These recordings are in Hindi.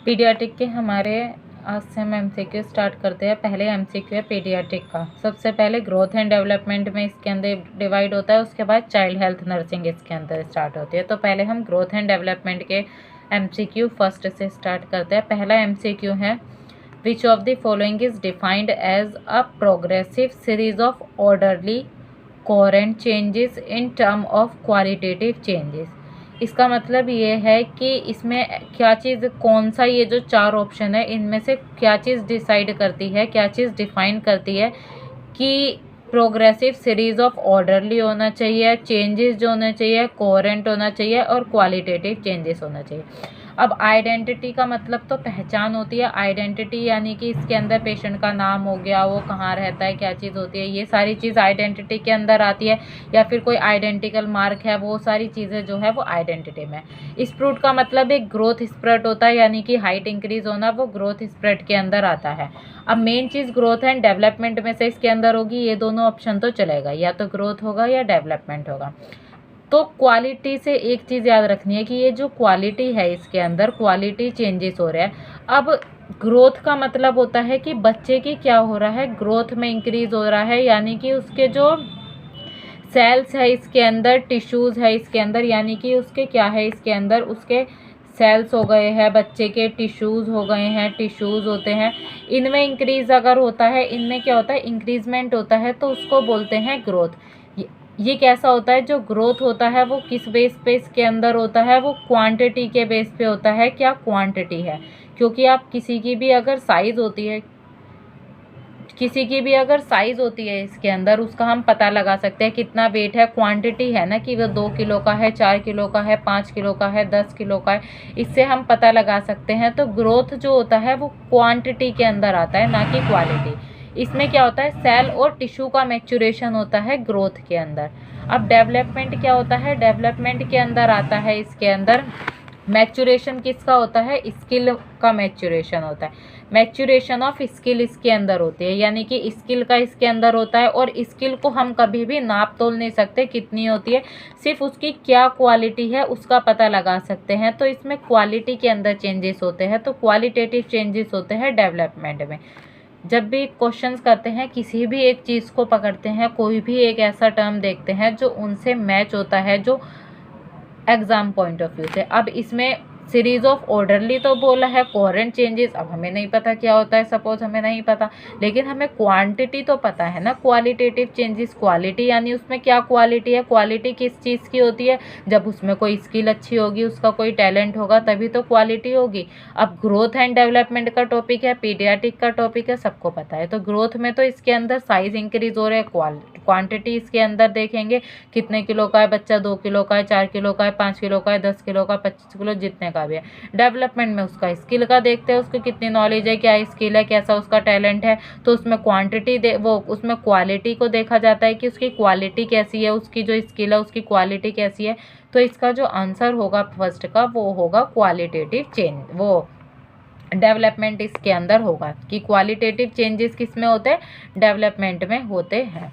पीडियाट्रिक के हमारे आज से हम एमसीक्यू स्टार्ट करते हैं। पहले एमसीक्यू है पीडियाट्रिक का। सबसे पहले ग्रोथ एंड डेवलपमेंट में इसके अंदर डिवाइड होता है, उसके बाद चाइल्ड हेल्थ नर्सिंग इसके अंदर स्टार्ट होती है। तो पहले हम ग्रोथ एंड डेवलपमेंट के एमसीक्यू फर्स्ट से स्टार्ट करते हैं। पहला एमसीक्यू है, which of the following is defined as a progressive series of orderly coherent changes in term of qualitative changes. इसका मतलब ये है कि इसमें क्या चीज़, कौन सा, ये जो चार ऑप्शन है इनमें से क्या चीज़ डिसाइड करती है, क्या चीज़ डिफाइन करती है कि प्रोग्रेसिव सीरीज ऑफ ऑर्डरली होना चाहिए, चेंजेस जो होना चाहिए कोहेरेंट होना चाहिए और क्वालिटेटिव चेंजेस होना चाहिए। अब आइडेंटिटी का मतलब तो पहचान होती है। आइडेंटिटी यानी कि इसके अंदर पेशेंट का नाम हो गया, वो कहाँ रहता है, क्या चीज़ होती है, ये सारी चीज़ आइडेंटिटी के अंदर आती है। या फिर कोई आइडेंटिकल मार्क है, वो सारी चीज़ें जो है वो आइडेंटिटी में। स्प्रूट का मतलब एक ग्रोथ स्प्रेड होता है, यानी कि हाइट इंक्रीज होना, वो ग्रोथ स्प्रेड के अंदर आता है। अब main cheese growth and development में से इसके अंदर होगी, ये दोनों ऑप्शन तो चलेगा, या तो ग्रोथ होगा या डेवलपमेंट होगा। तो क्वालिटी से एक चीज़ याद रखनी है कि ये जो क्वालिटी है इसके अंदर क्वालिटी चेंजेस हो रहे हैं। अब ग्रोथ का मतलब होता है कि बच्चे की क्या हो रहा है, ग्रोथ में इंक्रीज हो रहा है, यानी कि उसके जो सेल्स है इसके अंदर, टिश्यूज़ है इसके अंदर, यानी कि उसके क्या है इसके अंदर, उसके सेल्स हो गए हैं, बच्चे के टिश्यूज़ हो गए हैं, टिश्यूज़ होते हैं, इनमें इंक्रीज अगर होता है, इनमें क्या होता है, इंक्रीजमेंट होता है, तो उसको बोलते हैं ग्रोथ। ये कैसा होता है, जो ग्रोथ होता है वो किस बेस पे इसके अंदर होता है, वो क्वांटिटी के बेस पे होता है। क्या क्वांटिटी है, क्योंकि आप किसी की भी अगर साइज़ होती है, किसी की भी अगर साइज़ होती है इसके अंदर, उसका हम पता लगा सकते हैं कितना वेट है। क्वांटिटी है ना, कि वो 2 किलो का है, 4 किलो का है, 5 किलो का है, 10 किलो का है, इससे हम पता लगा सकते हैं। तो ग्रोथ जो होता है वो क्वांटिटी के अंदर आता है, ना कि क्वालिटी। इसमें क्या होता है, सेल और टिश्यू का मैच्योरेशन होता है ग्रोथ के अंदर। अब डेवलपमेंट क्या होता है, डेवलपमेंट के अंदर आता है इसके अंदर मैच्योरेशन किसका होता है, स्किल का मैच्योरेशन होता है। मैच्योरेशन ऑफ स्किल इसके अंदर होती है, यानी कि स्किल का इसके अंदर होता है। और स्किल को हम कभी भी नाप तोल नहीं सकते कितनी होती है, सिर्फ उसकी क्या क्वालिटी है उसका पता लगा सकते हैं। तो इसमें क्वालिटी के अंदर चेंजेस होते हैं, तो क्वालिटेटिव चेंजेस होते हैं डेवलपमेंट में। जब भी क्वेश्चंस करते हैं, किसी भी एक चीज़ को पकड़ते हैं, कोई भी एक ऐसा टर्म देखते हैं जो उनसे मैच होता है, जो एग्जाम पॉइंट ऑफ व्यू से। अब इसमें सीरीज ऑफ ऑर्डरली तो बोला है, कोहेरेंट चेंजेस अब हमें नहीं पता क्या होता है, सपोज हमें नहीं पता, लेकिन हमें क्वांटिटी तो पता है ना। क्वालिटेटिव चेंजेस, क्वालिटी यानी उसमें क्या क्वालिटी है, क्वालिटी किस चीज़ की होती है, जब उसमें कोई स्किल अच्छी होगी, उसका कोई टैलेंट होगा, तभी तो क्वालिटी होगी। अब ग्रोथ एंड डेवलपमेंट का टॉपिक है, पीडियाट्रिक का टॉपिक है, सबको पता है। तो ग्रोथ में तो इसके अंदर साइज इंक्रीज हो रहा है, क्वांटिटी इसके अंदर देखेंगे कितने किलो का है बच्चा, 2 किलो का है, 4 किलो का है, 5 किलो का है, 10 किलो का, 25 किलो, जितने का भी है। डेवलपमेंट में उसका स्किल का देखते हैं, उसको कितनी नॉलेज है, क्या स्किल है, कैसा उसका टैलेंट है। तो उसमें क्वांटिटी वो उसमें क्वालिटी को देखा जाता है कि उसकी क्वालिटी कैसी है, उसकी जो स्किल है उसकी क्वालिटी कैसी है। तो इसका जो आंसर होगा फर्स्ट का वो होगा क्वालिटेटिव चेंज, वो डेवलपमेंट इसके अंदर होगा कि क्वालिटेटिव चेंजेस किस में होते हैं, डेवलपमेंट में होते हैं।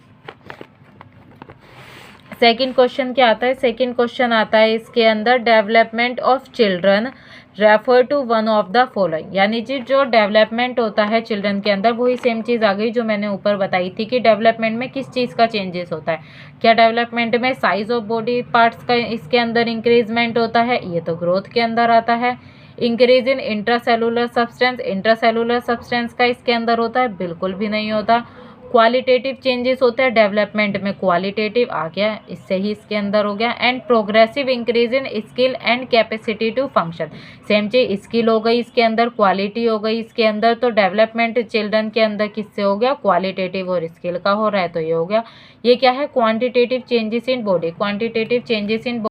सेकंड क्वेश्चन क्या आता है, सेकंड क्वेश्चन आता है इसके अंदर, development of children refer to one of the following. यानी जी जो डेवलपमेंट होता है चिल्ड्रन के अंदर, वही सेम चीज़ आ गई जो मैंने ऊपर बताई थी कि डेवलपमेंट में किस चीज़ का चेंजेस होता है। क्या डेवलपमेंट में साइज ऑफ बॉडी पार्ट्स का इसके अंदर इंक्रीजमेंट होता है, ये तो ग्रोथ के अंदर आता है। Increase in intracellular substance, intracellular substance का इसके अंदर होता है, बिल्कुल भी नहीं होता। क्वालिटेटिव चेंजेस होते हैं डेवलपमेंट में, क्वालिटेटिव आ गया, इससे ही इसके अंदर हो गया। And progressive increase in skill and capacity to function, same चीज, स्किल हो गई इसके अंदर, क्वालिटी हो गई इसके अंदर। तो डेवलपमेंट चिल्ड्रन के अंदर किससे हो गया, क्वालिटेटिव और स्किल का हो रहा है, तो ये हो गया। ये क्या है, quantitative changes in body, quantitative changes in